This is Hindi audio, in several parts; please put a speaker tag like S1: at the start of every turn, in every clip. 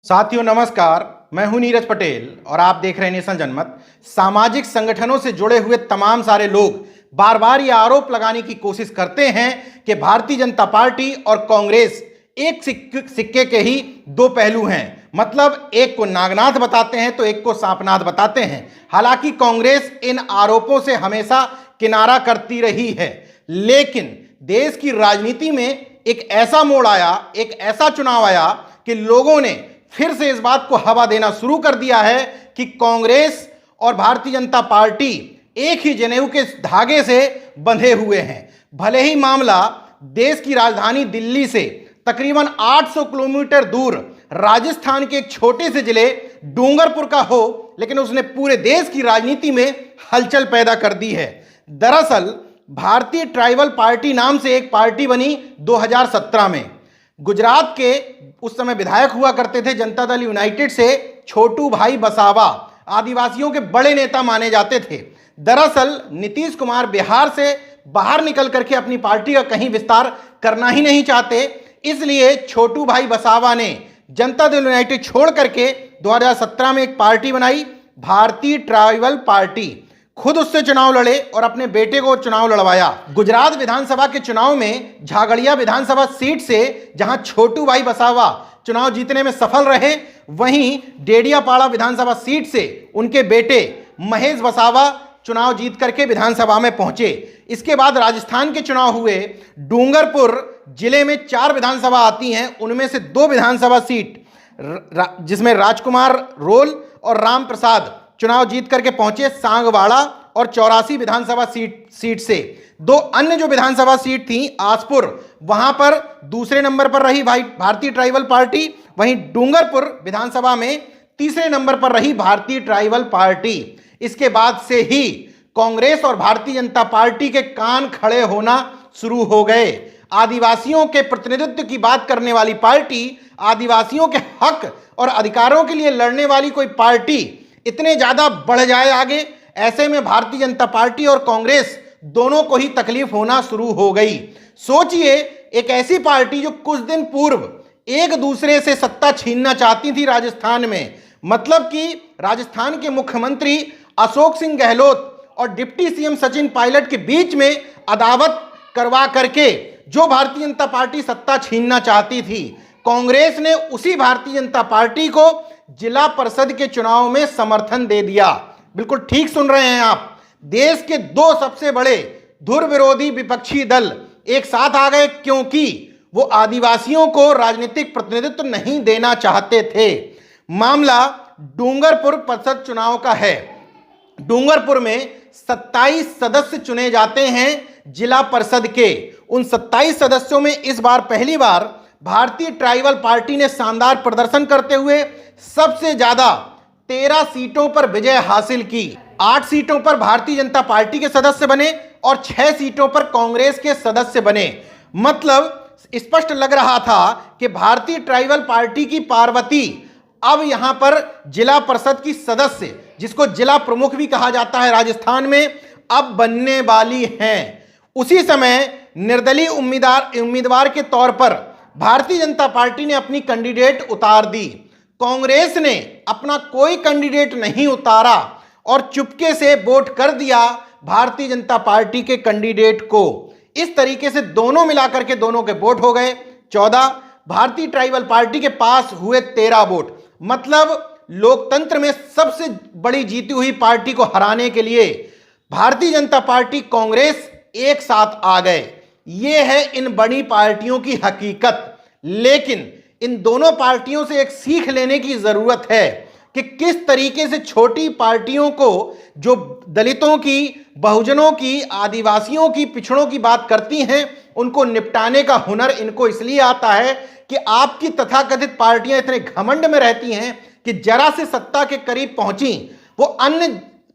S1: साथियों नमस्कार, मैं हूं नीरज पटेल और आप देख रहे हैं नेशन जनमत। सामाजिक संगठनों से जुड़े हुए तमाम सारे लोग बार बार ये आरोप लगाने की कोशिश करते हैं कि भारतीय जनता पार्टी और कांग्रेस एक सिक्के के ही दो पहलू हैं। मतलब एक को नागनाथ बताते हैं तो एक को सांपनाथ बताते हैं। हालांकि कांग्रेस इन आरोपों से हमेशा किनारा करती रही है, लेकिन देश की राजनीति में एक ऐसा मोड़ आया, एक ऐसा चुनाव आया कि लोगों ने फिर से इस बात को हवा देना शुरू कर दिया है कि कांग्रेस और भारतीय जनता पार्टी एक ही जनेऊ के धागे से बंधे हुए हैं। भले ही मामला देश की राजधानी दिल्ली से तकरीबन 800 किलोमीटर दूर राजस्थान के एक छोटे से जिले डूंगरपुर का हो, लेकिन उसने पूरे देश की राजनीति में हलचल पैदा कर दी है। दरअसल भारतीय ट्राइबल पार्टी नाम से एक पार्टी बनी 2017 में। गुजरात के उस समय विधायक हुआ करते थे जनता दल यूनाइटेड से छोटू भाई वसावा, आदिवासियों के बड़े नेता माने जाते थे। दरअसल नीतीश कुमार बिहार से बाहर निकल करके अपनी पार्टी का कहीं विस्तार करना ही नहीं चाहते, इसलिए छोटू भाई वसावा ने जनता दल यूनाइटेड छोड़ करके 2017 में एक पार्टी बनाई, भारतीय ट्राइबल पार्टी। खुद उससे चुनाव लड़े और अपने बेटे को चुनाव लड़वाया। गुजरात विधानसभा के चुनाव में झागड़िया विधानसभा सीट से जहां छोटू भाई वसावा चुनाव जीतने में सफल रहे, वहीं डेडियापाड़ा विधानसभा सीट से उनके बेटे महेश वसावा चुनाव जीत करके विधानसभा में पहुंचे। इसके बाद राजस्थान के चुनाव हुए। डूंगरपुर जिले में 4 विधानसभा आती हैं, उनमें से 2 विधानसभा सीट जिसमें राजकुमार रोल और राम प्रसाद चुनाव जीत करके पहुंचे सांगवाड़ा और 84 विधानसभा सीट से। 2 अन्य जो विधानसभा सीट थी आसपुर, वहां पर दूसरे नंबर पर रही भारतीय ट्राइबल पार्टी, वहीं डूंगरपुर विधानसभा में तीसरे नंबर पर रही भारतीय ट्राइबल पार्टी। इसके बाद से ही कांग्रेस और भारतीय जनता पार्टी के कान खड़े होना शुरू हो गए। आदिवासियों के प्रतिनिधित्व की बात करने वाली पार्टी, आदिवासियों के हक और अधिकारों के लिए लड़ने वाली कोई पार्टी इतने ज्यादा बढ़ जाए आगे, ऐसे में भारतीय जनता पार्टी और कांग्रेस दोनों को ही तकलीफ होना शुरू हो गई। सोचिए, एक ऐसी पार्टी जो कुछ दिन पूर्व एक दूसरे से सत्ता छीनना चाहती थी राजस्थान में, मतलब कि राजस्थान के मुख्यमंत्री अशोक सिंह गहलोत और डिप्टी सीएम सचिन पायलट के बीच में अदावत करवा करके जो भारतीय जनता पार्टी सत्ता छीनना चाहती थी, कांग्रेस ने उसी भारतीय जनता पार्टी को जिला परिषद के चुनाव में समर्थन दे दिया। बिल्कुल ठीक सुन रहे हैं आप। देश के 2 सबसे बड़े धुर विरोधी विपक्षी दल एक साथ आ गए, क्योंकि वो आदिवासियों को राजनीतिक प्रतिनिधित्व नहीं देना चाहते थे। मामला डूंगरपुर परिषद चुनाव का है। डूंगरपुर में 27 सदस्य चुने जाते हैं जिला परिषद के। उन 27 सदस्यों में इस बार पहली बार भारतीय ट्राइबल पार्टी ने शानदार प्रदर्शन करते हुए सबसे ज्यादा 13 सीटों पर विजय हासिल की। 8 सीटों पर भारतीय जनता पार्टी के सदस्य बने और 6 सीटों पर कांग्रेस के सदस्य बने। मतलब स्पष्ट लग रहा था कि भारतीय ट्राइबल पार्टी की पार्वती अब यहां पर जिला परिषद की सदस्य, जिसको जिला प्रमुख भी कहा जाता है राजस्थान में, अब बनने वाली हैं। उसी समय निर्दलीय उम्मीदवार के तौर पर भारतीय जनता पार्टी ने अपनी कैंडिडेट उतार दी। कांग्रेस ने अपना कोई कैंडिडेट नहीं उतारा और चुपके से वोट कर दिया भारतीय जनता पार्टी के कैंडिडेट को। इस तरीके से दोनों मिलाकर के दोनों के वोट हो गए 14। भारतीय ट्राइबल पार्टी के पास हुए 13 वोट। मतलब लोकतंत्र में सबसे बड़ी जीती हुई पार्टी को हराने के लिए भारतीय जनता पार्टी, कांग्रेस एक साथ आ गए। ये है इन बड़ी पार्टियों की हकीकत। लेकिन इन दोनों पार्टियों से एक सीख लेने की जरूरत है कि किस तरीके से छोटी पार्टियों को, जो दलितों की, बहुजनों की, आदिवासियों की, पिछड़ों की बात करती हैं, उनको निपटाने का हुनर इनको इसलिए आता है कि आपकी तथाकथित पार्टियां इतने घमंड में रहती हैं कि जरा से सत्ता के करीब पहुंची वो अन्य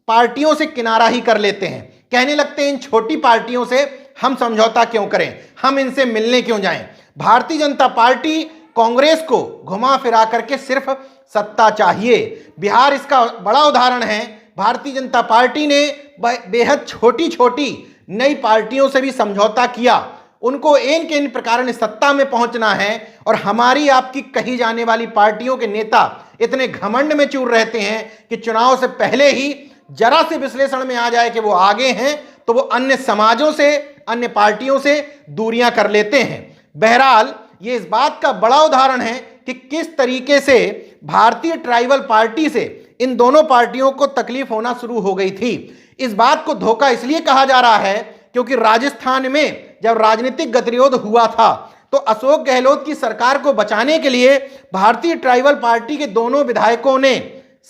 S1: पार्टियों से किनारा ही कर लेते हैं। कहने लगते हैं इन छोटी पार्टियों से हम समझौता क्यों करें, हम इनसे मिलने क्यों जाएं। भारतीय जनता पार्टी कांग्रेस को घुमा फिरा करके सिर्फ सत्ता चाहिए। बिहार इसका बड़ा उदाहरण है। भारतीय जनता पार्टी ने बेहद छोटी छोटी नई पार्टियों से भी समझौता किया। उनको इन के इन प्रकार सत्ता में पहुंचना है और हमारी आपकी कही जाने वाली पार्टियों के नेता इतने घमंड में चूर रहते हैं कि चुनाव से पहले ही जरा से विश्लेषण में आ जाए कि वो आगे हैं तो वो अन्य समाजों से, अन्य पार्टियों से दूरियां कर लेते हैं। बहरहाल ये इस बात का बड़ा उदाहरण है कि किस तरीके से भारतीय ट्राइबल पार्टी से इन दोनों पार्टियों को तकलीफ होना शुरू हो गई थी। इस बात को धोखा इसलिए कहा जा रहा है क्योंकि राजस्थान में जब राजनीतिक गतिरोध हुआ था तो अशोक गहलोत की सरकार को बचाने के लिए भारतीय ट्राइबल पार्टी के दोनों विधायकों ने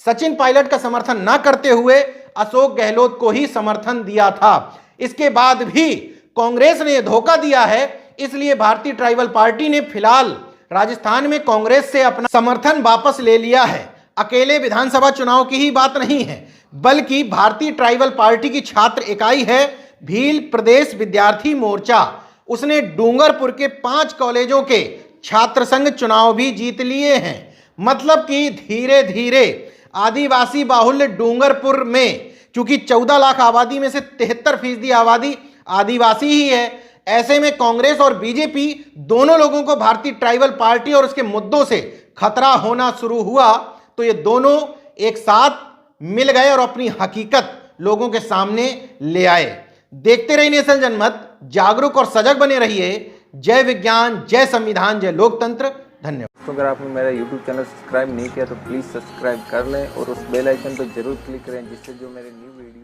S1: सचिन पायलट का समर्थन न करते हुए अशोक गहलोत को ही समर्थन दिया था। इसके बाद भी कांग्रेस ने यह धोखा दिया है, इसलिए भारतीय ट्राइबल पार्टी ने फिलहाल राजस्थान में कांग्रेस से अपना समर्थन वापस ले लिया है। अकेले विधानसभा चुनाव की ही बात नहीं है, बल्कि भारतीय ट्राइबल पार्टी की छात्र इकाई है भील प्रदेश विद्यार्थी मोर्चा, उसने डूंगरपुर के 5 कॉलेजों के छात्र संघ चुनाव भी जीत लिए हैं। मतलब कि धीरे धीरे आदिवासी बाहुल्य डूंगरपुर में, चूंकि 14 लाख आबादी में से 73% आबादी आदिवासी ही है, ऐसे में कांग्रेस और बीजेपी दोनों लोगों को भारतीय ट्राइबल पार्टी और उसके मुद्दों से खतरा होना शुरू हुआ तो ये दोनों एक साथ मिल गए और अपनी हकीकत लोगों के सामने ले आए। देखते रहिए नेशन जनमत, जागरूक और सजग बने रहिए। जय विज्ञान, जय संविधान, जय लोकतंत्र। धन्यवाद।
S2: तो अगर आपने मेरा YouTube चैनल सब्सक्राइब नहीं किया तो प्लीज़ सब्सक्राइब कर लें और उस बेल आइकन पर जरूर क्लिक करें जिससे जो मेरे न्यू वीडियो